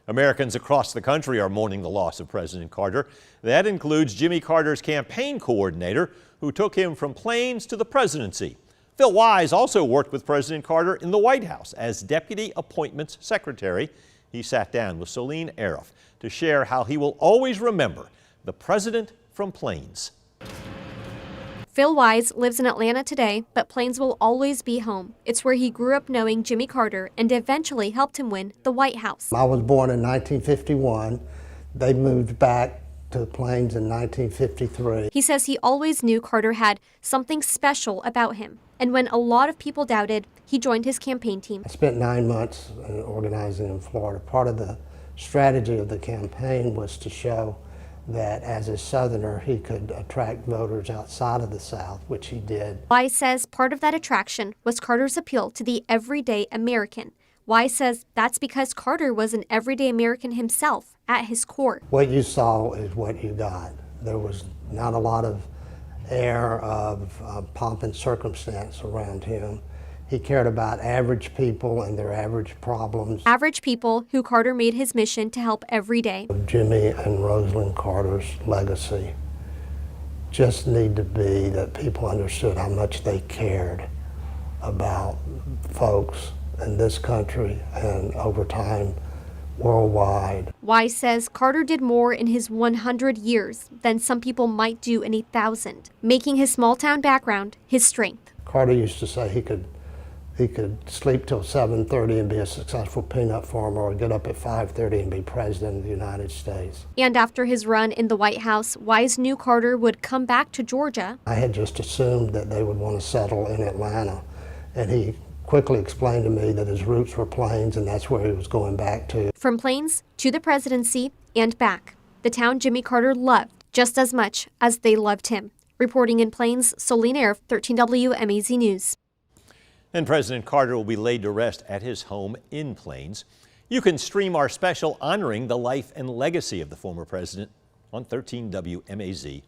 Americans across the country are mourning the loss of President Carter. That includes Jimmy Carter's campaign coordinator, who took him from Plains to the presidency. Phil Wise also worked with President Carter in the White House as Deputy Appointments Secretary. He sat down with Soline Arif to share how he will always remember the president from Plains. Phil Wise lives in Atlanta today, but Plains will always be home. It's where he grew up knowing Jimmy Carter and eventually helped him win the White House. I was born in 1951. They moved back to Plains in 1953. He says he always knew Carter had something special about him. And when a lot of people doubted, he joined his campaign team. I spent 9 months organizing in Florida. Part of the strategy of the campaign was to show that as a Southerner, he could attract voters outside of the South, which he did. Wise says part of that attraction was Carter's appeal to the everyday American. Wise says that's because Carter was an everyday American himself at his core. What you saw is what you got. There was not a lot of air of pomp and circumstance around him. He cared about average people and their average problems. Average people who Carter made his mission to help every day. Jimmy and Rosalynn Carter's legacy just need to be that people understood how much they cared about folks in this country and over time worldwide. Wise says Carter did more in his 100 years than some people might do in 1,000, making his small town background his strength. Carter used to say he could sleep till 7:30 and be a successful peanut farmer, or get up at 5:30 and be president of the United States. And after his run in the White House, Wise knew Carter would come back to Georgia. I had just assumed that they would want to settle in Atlanta, and he quickly explained to me that his roots were Plains, and that's where he was going back to. From Plains to the presidency and back, the town Jimmy Carter loved just as much as they loved him. Reporting in Plains, Soline Arif, 13 WMAZ News. And President Carter will be laid to rest at his home in Plains. You can stream our special honoring the life and legacy of the former president on 13 WMAZ+.